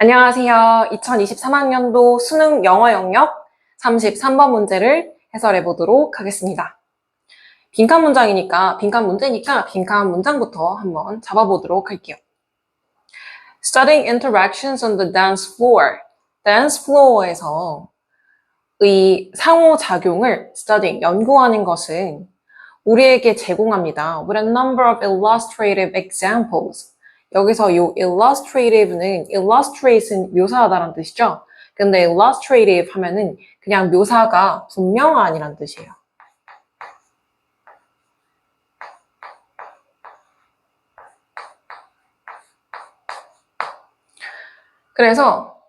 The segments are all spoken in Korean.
안녕하세요. 2023학년도 수능 영어 영역 33번 문제를 해설해 보도록 하겠습니다. 빈칸 문제니까 빈칸 문장부터 한번 잡아보도록 할게요. Studying interactions on the dance floor. dance floor에서 이 상호작용을 studying, 연구하는 것은 우리에게 제공합니다. With a number of illustrative examples. 여기서 이 illustrative는 illustrate은 묘사하다라는 뜻이죠. 근데 illustrative 하면은 그냥 묘사가 분명한이라는 뜻이에요. 그래서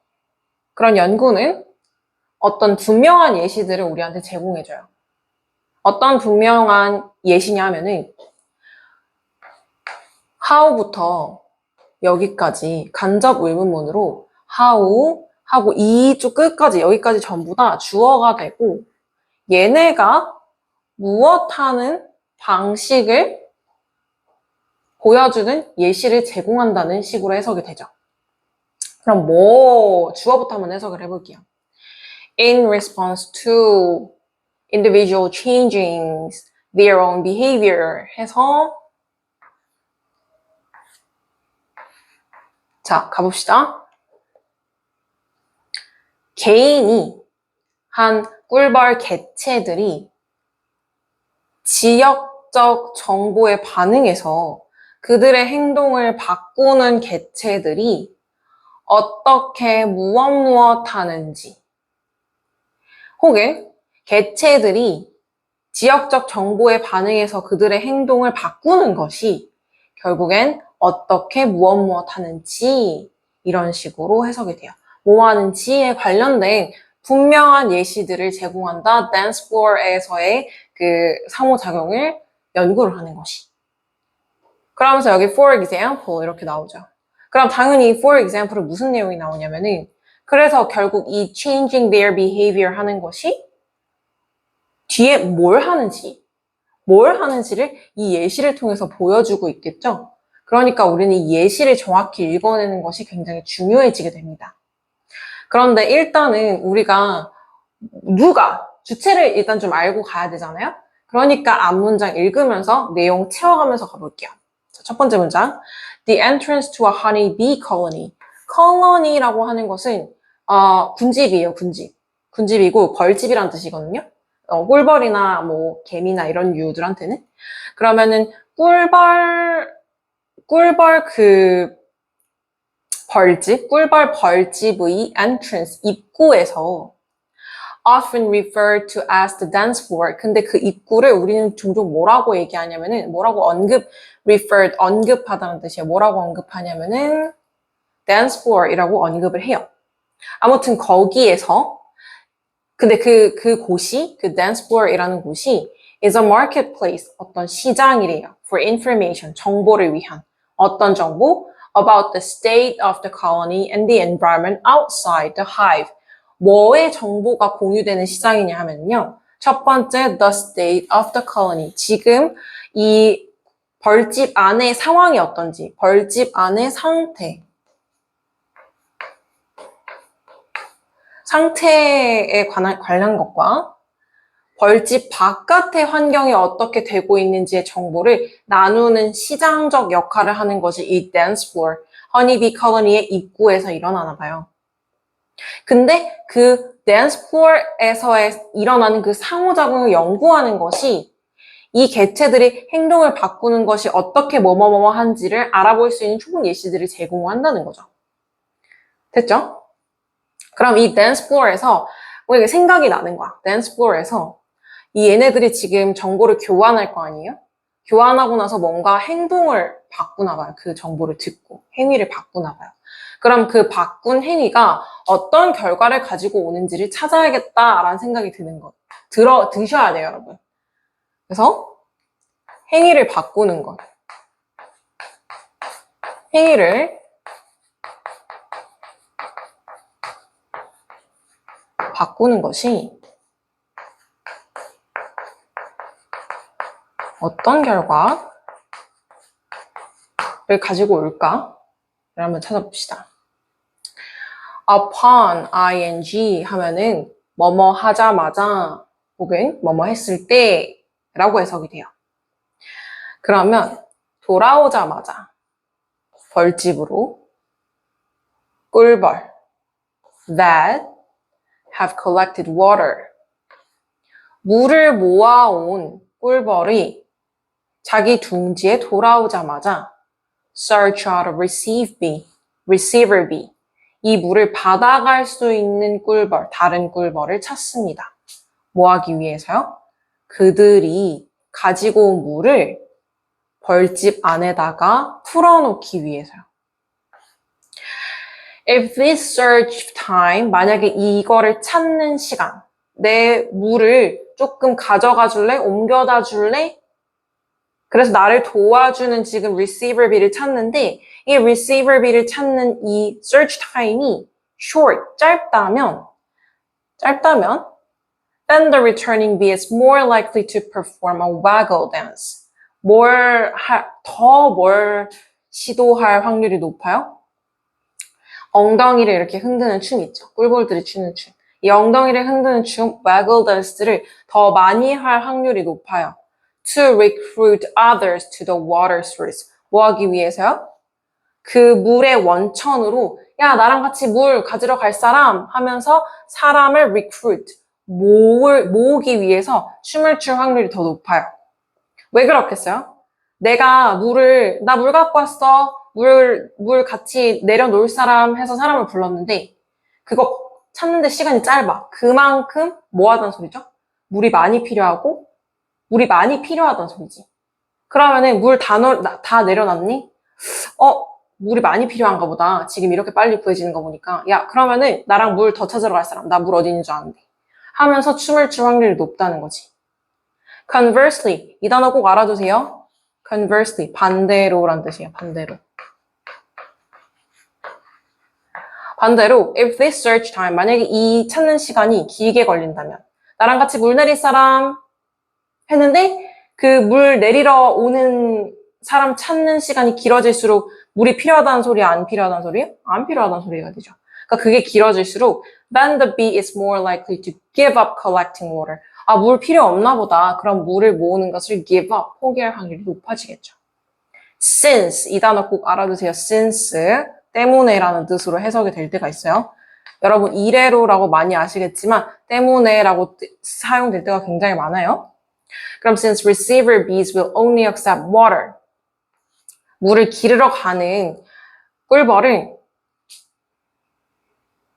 그런 연구는 어떤 분명한 예시들을 우리한테 제공해줘요. 어떤 분명한 예시냐 하면은 how부터 여기까지 간접 의문문으로 how 하고 이쪽 끝까지 여기까지 전부 다 주어가 되고 얘네가 무엇하는 방식을 보여주는 예시를 제공한다는 식으로 해석이 되죠. 그럼 주어부터 한번 해석을 해볼게요. In response to individual changing their own behavior 해서 자, 가봅시다. 개인이 한 꿀벌 개체들이 지역적 정보에 반응해서 그들의 행동을 바꾸는 개체들이 어떻게 무엇 하는지 혹은 개체들이 지역적 정보에 반응해서 그들의 행동을 바꾸는 것이 결국엔 어떻게 무엇 하는지 이런 식으로 해석이 돼요. 뭐 하는지에 관련된 분명한 예시들을 제공한다. dance floor에서의 그 상호작용을 연구를 하는 것이. 그러면서 여기 for example 이렇게 나오죠. 그럼 당연히 for example은 무슨 내용이 나오냐면은 그래서 결국 이 changing their behavior 하는 것이 뒤에 뭘 하는지를 이 예시를 통해서 보여주고 있겠죠. 그러니까 우리는 이 예시를 정확히 읽어내는 것이 굉장히 중요해지게 됩니다. 그런데 일단은 우리가 주체를 일단 좀 알고 가야 되잖아요. 그러니까 앞문장 읽으면서 내용 채워가면서 가볼게요. 자, 첫 번째 문장. The entrance to a honeybee colony. colony라고 하는 것은 군집이에요, 군집. 군집이고 벌집이란 뜻이거든요. 꿀벌이나 뭐 개미나 이런 류들한테는. 그러면은 꿀벌 꿀벌 벌집의 entrance, 입구에서 often referred to as the dance floor. 근데 그 입구를 우리는 종종 뭐라고 얘기하냐면은, 언급하다는 뜻이에요. 뭐라고 언급하냐면은, dance floor이라고 언급을 해요. 아무튼 거기에서, 근데 그 dance floor이라는 곳이 is a marketplace, 어떤 시장이래요. for information, 정보를 위한. 어떤 정보? About the state of the colony and the environment outside the hive. 뭐의 정보가 공유되는 시장이냐 하면요. 첫 번째, the state of the colony. 지금 이 벌집 안의 상황이 어떤지, 벌집 안의 상태에 관한 것과 벌집 바깥의 환경이 어떻게 되고 있는지의 정보를 나누는 시장적 역할을 하는 것이 이 dance floor, 허니비 컬러니의 입구에서 일어나나 봐요. 근데 그 dance floor에서 일어나는 그 상호작용을 연구하는 것이 이 개체들이 행동을 바꾸는 것이 어떻게 뭐뭐뭐 한지를 알아볼 수 있는 좋은 예시들을 제공한다는 거죠. 됐죠? 그럼 이 dance floor에서 우리가 생각이 나는 거야. dance floor에서 이 얘네들이 지금 정보를 교환할 거 아니에요? 교환하고 나서 뭔가 행동을 바꾸나 봐요. 그 정보를 듣고 행위를 바꾸나 봐요. 그럼 그 바꾼 행위가 어떤 결과를 가지고 오는지를 찾아야겠다라는 생각이 드는 것. 드셔야 돼요, 여러분. 그래서 행위를 바꾸는 것. 행위를 바꾸는 것이 어떤 결과를 가지고 올까? 한번 찾아봅시다. upon ing 하면은 뭐뭐 하자마자 혹은 뭐뭐 했을 때라고 해석이 돼요. 그러면 돌아오자마자 벌집으로 꿀벌 that have collected water 물을 모아온 꿀벌이 자기 둥지에 돌아오자마자 search out a receiver bee 이 물을 받아갈 수 있는 꿀벌, 다른 꿀벌을 찾습니다. 뭐 하기 위해서요? 그들이 가지고 온 물을 벌집 안에다가 풀어놓기 위해서요. If this search time, 만약에 이거를 찾는 시간, 내 물을 조금 가져가 줄래? 옮겨다 줄래? 그래서 나를 도와주는 지금 receiver bee를 찾는데 이 receiver bee를 찾는 이 search time이 short, 짧다면 then the returning bee is more likely to perform a waggle dance. 더 뭘 시도할 확률이 높아요? 엉덩이를 이렇게 흔드는 춤 있죠. 꿀벌들이 추는 춤. 이 엉덩이를 흔드는 춤, waggle dance를 더 많이 할 확률이 높아요. To recruit others to the water source. 뭐 하기 위해서요? 그 물의 원천으로 야 나랑 같이 물 가지러 갈 사람 하면서 사람을 recruit, 모으기 위해서 춤을 출 확률이 더 높아요. 왜 그렇겠어요? 나 물 갖고 왔어. 물 같이 내려놓을 사람 해서 사람을 불렀는데 그거 찾는데 시간이 짧아. 그만큼 뭐 하다는 소리죠? 물이 많이 필요하다는 소리지. 그러면은 물 다 내려놨니? 물이 많이 필요한가 보다. 지금 이렇게 빨리 구해지는 거 보니까. 야, 그러면은 나랑 물 더 찾으러 갈 사람. 나 물 어디 있는 줄 아는데. 하면서 춤을 출 확률이 높다는 거지. Conversely, 이 단어 꼭 알아두세요. Conversely, 반대로란 뜻이에요. 반대로, if this search time, 만약에 이 찾는 시간이 길게 걸린다면, 나랑 같이 물 내릴 사람 했는데, 그 물 내리러 오는 사람 찾는 시간이 길어질수록 물이 필요하다는 소리야, 안 필요하다는 소리야? 안 필요하다는 소리가 되죠. 그러니까 그게 길어질수록, then the bee is more likely to give up collecting water. 물 필요 없나 보다. 그럼 물을 모으는 것을 give up, 포기할 확률이 높아지겠죠. Since, 이 단어 꼭 알아두세요. Since, 때문에라는 뜻으로 해석이 될 때가 있어요. 여러분 이래로라고 많이 아시겠지만 때문에라고 사용될 때가 굉장히 많아요. 그럼 since receiver bees will only accept water, 물을 기르러 가는 꿀벌은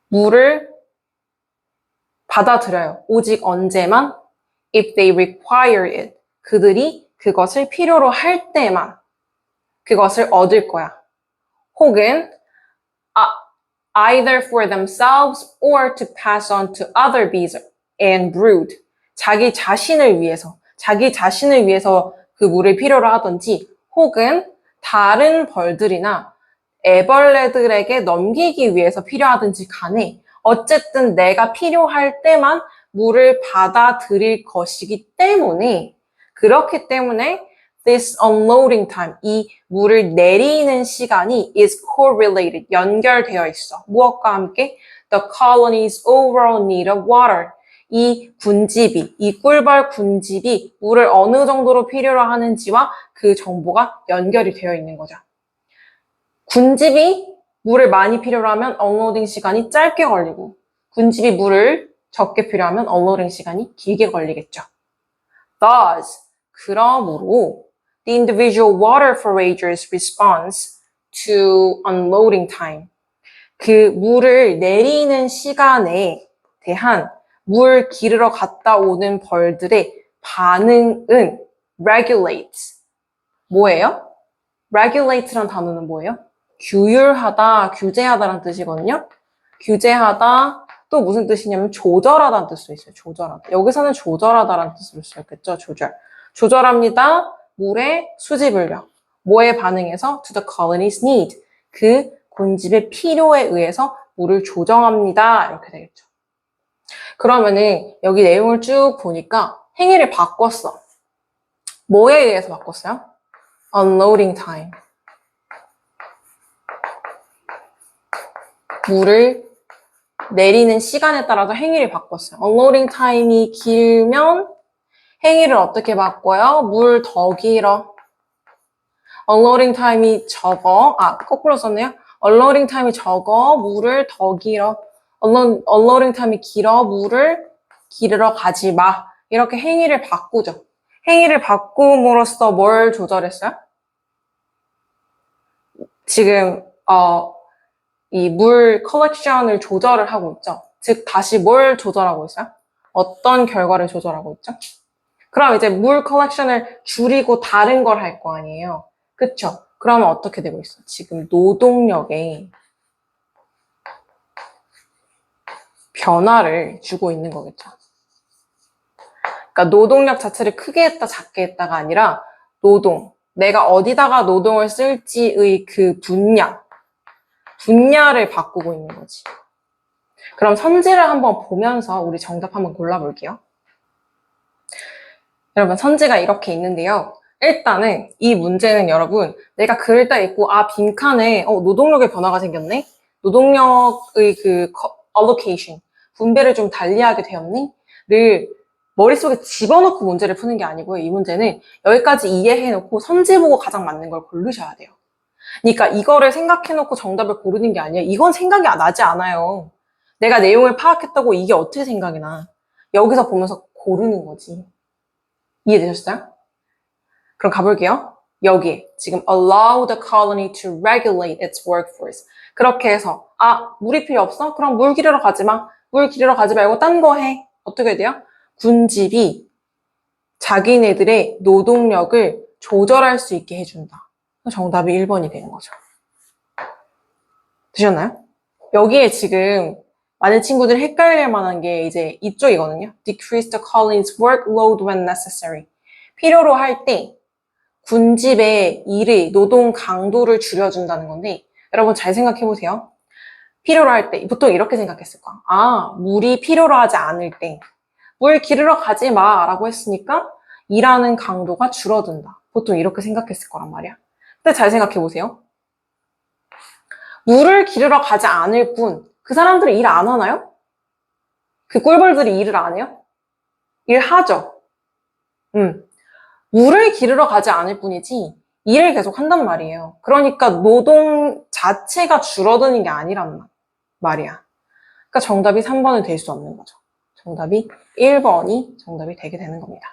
물을 받아들여요. 오직 언제만? If they require it. 그들이 그것을 필요로 할 때만 그것을 얻을 거야. 혹은 either for themselves or to pass on to other bees and brood. 자기 자신을 위해서 그 물을 필요로 하든지 혹은 다른 벌들이나 애벌레들에게 넘기기 위해서 필요하든지 간에 어쨌든 내가 필요할 때만 물을 받아들일 것이기 때문에 그렇기 때문에 this unloading time, 이 물을 내리는 시간이 is correlated, 연결되어 있어. 무엇과 함께? The colony's overall need of water. 이 꿀벌 군집이 물을 어느 정도로 필요로 하는지와 그 정보가 연결이 되어 있는 거죠. 군집이 물을 많이 필요로 하면 unloading 시간이 짧게 걸리고 군집이 물을 적게 필요하면 unloading 시간이 길게 걸리겠죠. Thus, 그러므로 the individual water forager's response to unloading time. 그 물을 내리는 시간에 대한 물 기르러 갔다 오는 벌들의 반응은 regulate. 뭐예요? regulate란 단어는 뭐예요? 규율하다, 규제하다라는 뜻이거든요. 규제하다, 또 무슨 뜻이냐면 조절하다는 뜻도 있어요. 조절하다. 여기서는 조절하다라는 뜻으로 쓰였겠죠. 조절합니다. 물의 수집을요. 뭐에 반응해서? To the colony's need. 그 군집의 필요에 의해서 물을 조정합니다. 이렇게 되겠죠. 그러면은 여기 내용을 쭉 보니까 행위를 바꿨어. 뭐에 의해서 바꿨어요? Unloading time. 물을 내리는 시간에 따라서 행위를 바꿨어요. unloading time이 길면 행위를 어떻게 바꿔요? 물 더 길어. unloading time이 적어. 거꾸로 썼네요. unloading time이 적어. 물을 더 길어. unloading time이 길어. 물을 기르러 가지 마. 이렇게 행위를 바꾸죠. 행위를 바꿈으로써 뭘 조절했어요? 지금 이 물 컬렉션을 조절을 하고 있죠. 즉 다시 뭘 조절하고 있어요? 어떤 결과를 조절하고 있죠? 그럼 이제 물 컬렉션을 줄이고 다른 걸 할 거 아니에요. 그쵸? 그러면 어떻게 되고 있어? 지금 노동력에 변화를 주고 있는 거겠죠. 그러니까 노동력 자체를 크게 했다 작게 했다가 아니라 내가 어디다가 노동을 쓸지의 그 분야를 바꾸고 있는 거지. 그럼 선지를 한번 보면서 우리 정답 한번 골라볼게요. 여러분 선지가 이렇게 있는데요. 일단은 이 문제는 여러분 내가 글을 딱 읽고 빈칸에 노동력의 변화가 생겼네? 노동력의 그 allocation, 분배를 좀 달리하게 되었니? 를 머릿속에 집어넣고 문제를 푸는 게 아니고요. 이 문제는 여기까지 이해해놓고 선지 보고 가장 맞는 걸 고르셔야 돼요. 그러니까 이거를 생각해놓고 정답을 고르는 게 아니에요. 이건 생각이 나지 않아요. 내가 내용을 파악했다고 이게 어떻게 생각이 나? 여기서 보면서 고르는 거지. 이해되셨어요? 그럼 가볼게요. 여기 지금 allow the colony to regulate its workforce. 그렇게 해서 물이 필요 없어? 그럼 물 기르러 가지 마. 물 기르러 가지 말고 딴 거 해. 어떻게 돼요? 군집이 자기네들의 노동력을 조절할 수 있게 해준다. 정답이 1번이 되는 거죠. 되셨나요? 여기에 지금 많은 친구들이 헷갈릴 만한 게 이제 이쪽이거든요. Decrease the colony's workload when necessary. 필요로 할 때 군집의 노동 강도를 줄여준다는 건데 여러분 잘 생각해 보세요. 필요로 할 때 보통 이렇게 생각했을 거야. 물이 필요로 하지 않을 때 물 기르러 가지 마 라고 했으니까 일하는 강도가 줄어든다. 보통 이렇게 생각했을 거란 말이야. 근데 잘 생각해 보세요. 물을 기르러 가지 않을 뿐 그 사람들은 일 안 하나요? 그 꿀벌들이 일을 안 해요? 일하죠. 물을 기르러 가지 않을 뿐이지 일을 계속 한단 말이에요. 그러니까 노동 자체가 줄어드는 게 아니란 말이야. 그러니까 정답이 3번은 될 수 없는 거죠. 정답이 1번이 정답이 되게 되는 겁니다.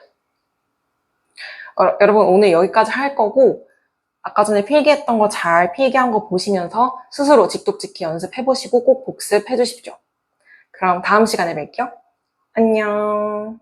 여러분 오늘 여기까지 할 거고 아까 전에 필기했던 거 잘 필기한 거 보시면서 스스로 직독직히 연습해보시고 꼭 복습해 주십시오. 그럼 다음 시간에 뵐게요. 안녕.